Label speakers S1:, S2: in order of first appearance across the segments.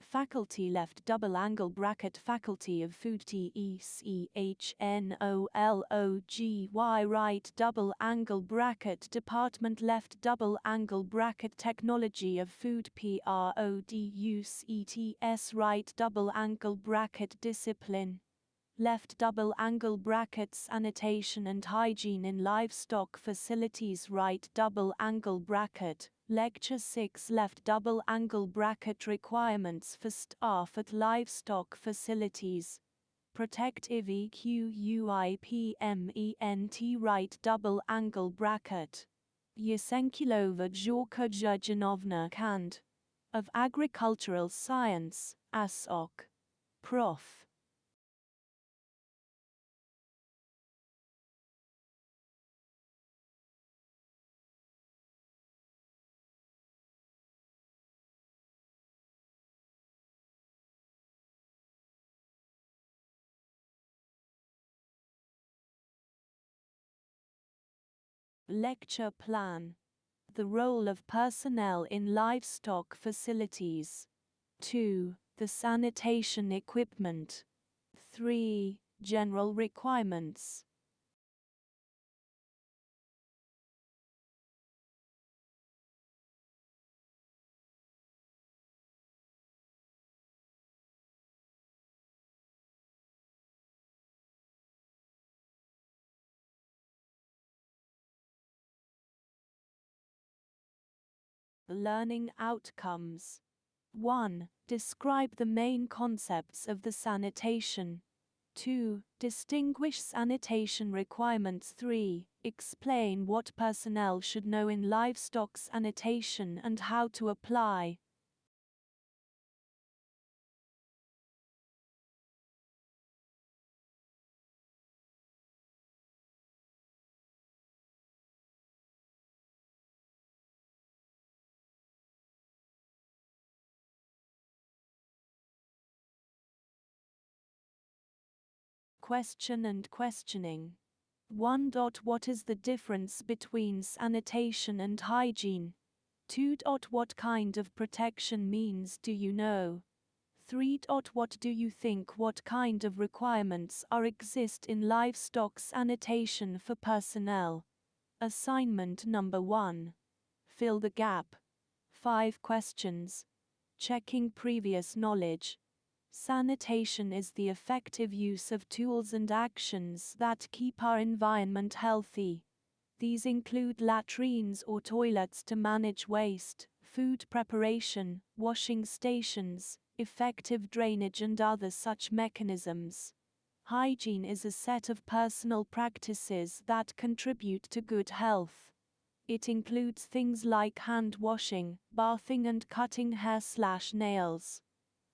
S1: faculty left double angle bracket faculty of food technology right double angle bracket department left double angle bracket technology of food products right double angle bracket discipline left double angle bracket sanitation and hygiene in livestock facilities right double angle bracket. Lecture 6 left double angle bracket requirements for staff at livestock facilities. Protective equipment right double angle bracket. Есенқұлова Ж Ж Cand. Of Agricultural Science, ASOC. Prof. Lecture plan. The role of personnel in livestock facilities. 2. The sanitation equipment. 3. General requirements. Learning outcomes. 1. Describe the main concepts of the sanitation. 2. Distinguish sanitation requirements. 3. Explain what personnel should know in livestock sanitation and how to apply. Question and questioning. 1. What is the difference between sanitation and hygiene? 2. What kind of protection means do you know? 3. What do you think what kind of requirements exist in livestock sanitation for personnel? Assignment number 1. Fill the gap. 5 questions. Checking previous knowledge. Sanitation is the effective use of tools and actions that keep our environment healthy. These include latrines or toilets to manage waste, food preparation, washing stations, effective drainage and other such mechanisms. Hygiene is a set of personal practices that contribute to good health. It includes things like hand washing, bathing and cutting hair/nails.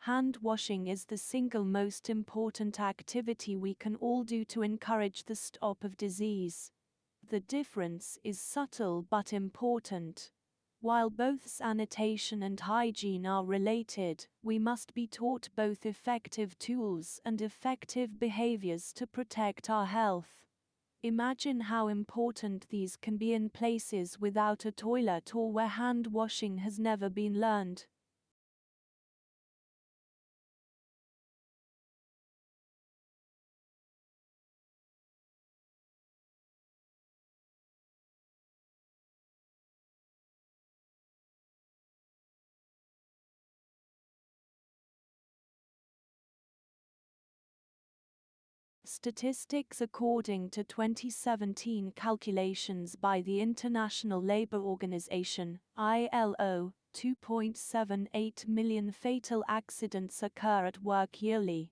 S1: Hand washing is the single most important activity we can all do to encourage the stop of disease. The difference is subtle but important. While both sanitation and hygiene are related, we must be taught both effective tools and effective behaviors to protect our health. Imagine how important these can be in places without a toilet or where hand washing has never been learned. Statistics. According to 2017 calculations by the International Labour Organization, ILO, 2.78 million fatal accidents occur at work yearly.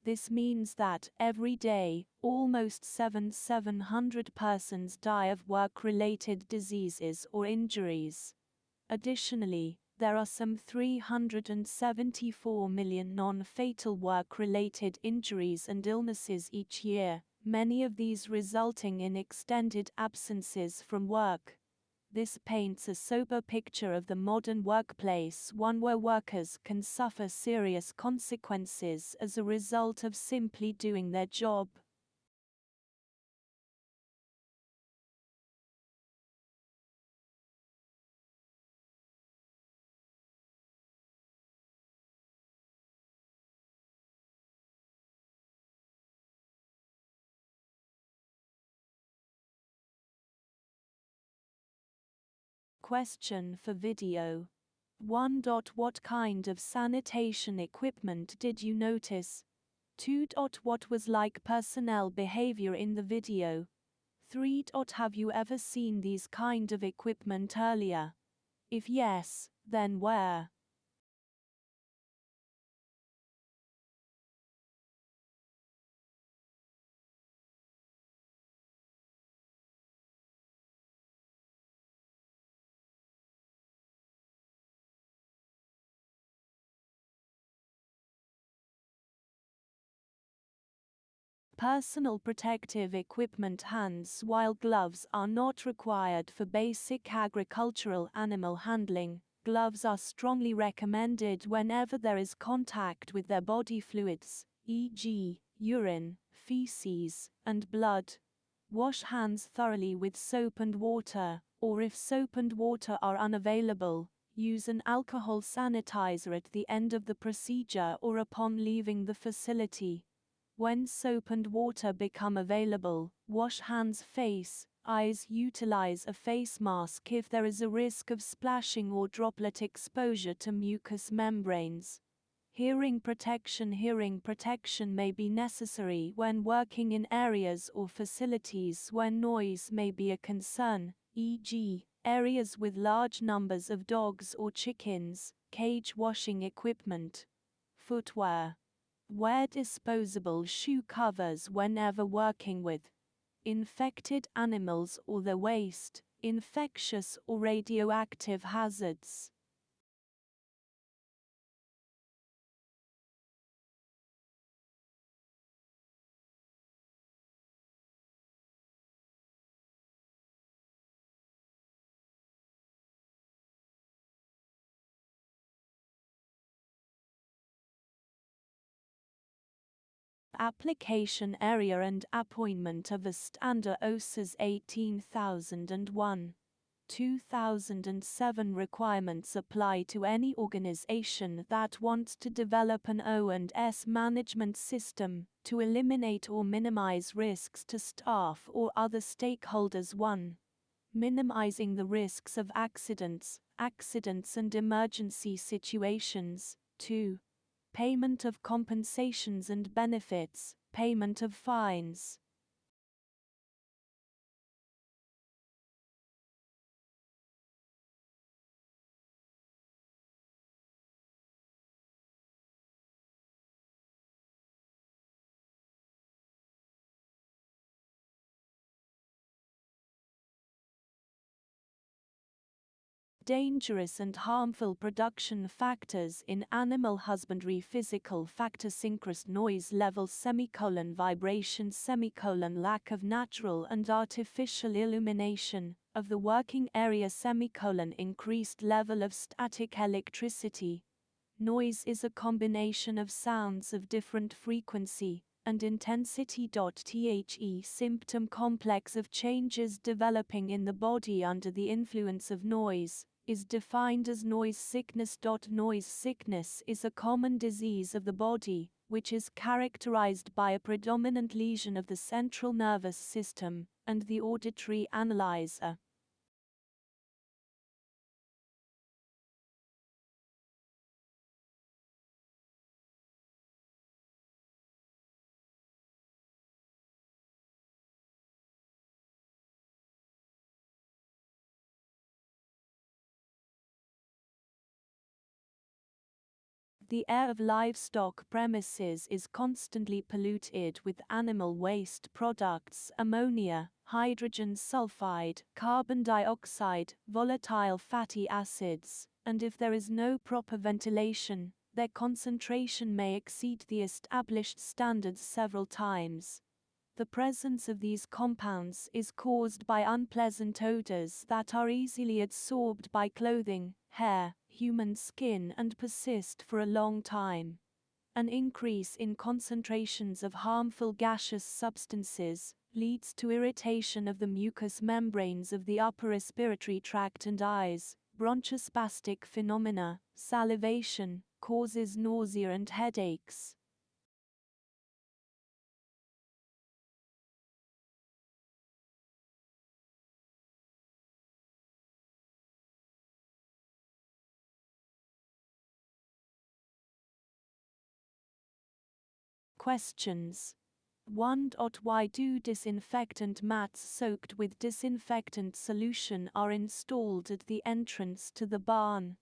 S1: This means that, every day, almost 700 persons die of work-related diseases or injuries. Additionally, there are some 374 million non-fatal work-related injuries and illnesses each year, many of these resulting in extended absences from work. This paints a sober picture of the modern workplace, one where workers can suffer serious consequences as a result of simply doing their job. question for video. 1. What kind of sanitation equipment did you notice? 2. What was like personnel behavior in the video? 3. Have you ever seen these kind of equipment earlier? If yes, then where? Personal protective equipment. Hands. While gloves are not required for basic agricultural animal handling, gloves are strongly recommended whenever there is contact with their body fluids, e.g., urine, feces, and blood. Wash hands thoroughly with soap and water, or if soap and water are unavailable, use an alcohol sanitizer at the end of the procedure or upon leaving the facility. When soap and water become available, wash hands, face, eyes. Utilize a face mask if there is a risk of splashing or droplet exposure to mucous membranes. Hearing protection. Hearing protection may be necessary when working in areas or facilities where noise may be a concern, e.g., areas with large numbers of dogs or chickens. Cage. Washing equipment. Footwear. Wear disposable shoe covers whenever working with infected animals or their waste, infectious or radioactive hazards. Application area and appointment of a standard OSAS 18001. 2007 requirements apply to any organization that wants to develop an O&S management system to eliminate or minimize risks to staff or other stakeholders. 1. Minimizing the risks of accidents and emergency situations. 2. Payment of compensations and benefits, payment of fines. Dangerous and harmful production factors in animal husbandry. Physical factors: increased noise levels, vibration, lack of natural and artificial illumination of the working area, increased level of static electricity. Noise is a combination of sounds of different frequency and intensity. The symptom complex of changes developing in the body under the influence of noise is defined as noise sickness. Noise sickness is a common disease of the body, which is characterized by a predominant lesion of the central nervous system and the auditory analyzer. The air of livestock premises is constantly polluted with animal waste products, ammonia, hydrogen sulfide, carbon dioxide, volatile fatty acids, and if there is no proper ventilation, their concentration may exceed the established standards several times. The presence of these compounds is caused by unpleasant odors that are easily absorbed by clothing, hair, human skin and persist for a long time. An increase in concentrations of harmful gaseous substances leads to irritation of the mucous membranes of the upper respiratory tract and eyes, bronchospastic phenomena, salivation, causes nausea and headaches. Questions. 1. Why do disinfectant mats soaked with disinfectant solution are installed at the entrance to the barn?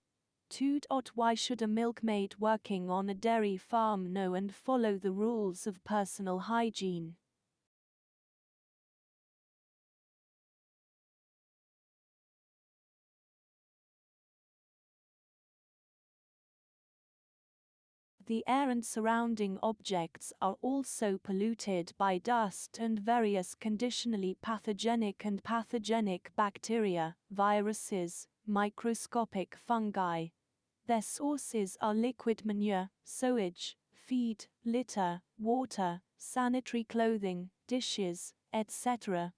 S1: 2. Why should a milkmaid working on a dairy farm know and follow the rules of personal hygiene? The air and surrounding objects are also polluted by dust and various conditionally pathogenic and pathogenic bacteria, viruses, microscopic fungi. Their sources are liquid manure, sewage, feed, litter, water, sanitary clothing, dishes, etc.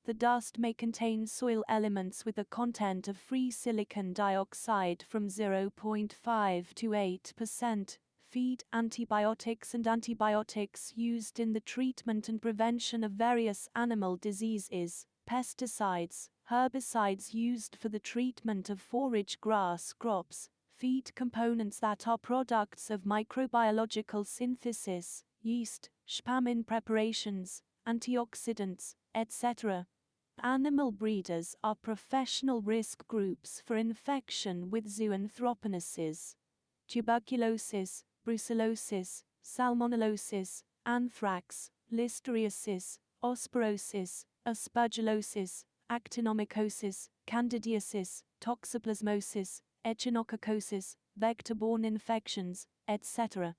S1: The dust may contain soil elements with a content of free silicon dioxide from 0.5 to 8%. Feed, antibiotics and antibiotics used in the treatment and prevention of various animal diseases, pesticides, herbicides used for the treatment of forage grass crops, feed components that are products of microbiological synthesis, yeast, spam preparations, antioxidants, etc. Animal breeders are professional risk groups for infection with zooanthroponosis, tuberculosis, brucellosis, salmonellosis, anthrax, listeriosis, osporosis, aspergillosis, actinomycosis, candidiasis, toxoplasmosis, echinococcosis, vector-borne infections, etc.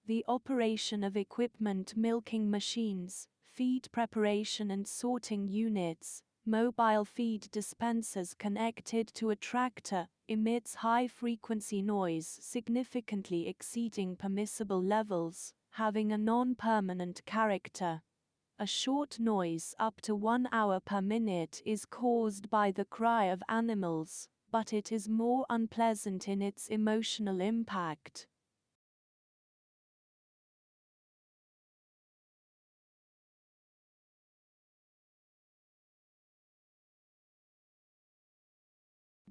S1: The operation of equipment, milking machines, feed preparation and sorting units, mobile feed dispensers connected to a tractor, emits high-frequency noise significantly exceeding permissible levels, having a non-permanent character. A short noise up to 1 hour per minute is caused by the cry of animals, but it is more unpleasant in its emotional impact.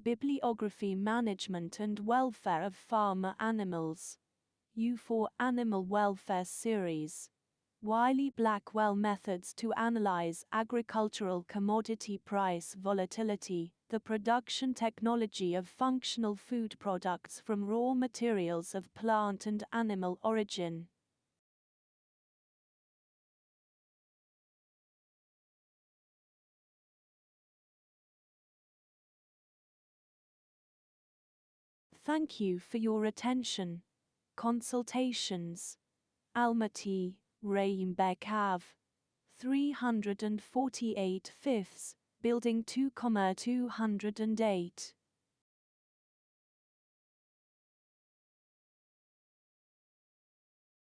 S1: Bibliography, management and welfare of farmer animals. U4 Animal Welfare Series. Wiley-Blackwell Methods to Analyze Agricultural Commodity Price Volatility, the Production Technology of Functional Food Products from Raw Materials of Plant and Animal Origin. Thank you for your attention. Consultations. Almaty, Reinbeck Ave. 348 Building 2,208.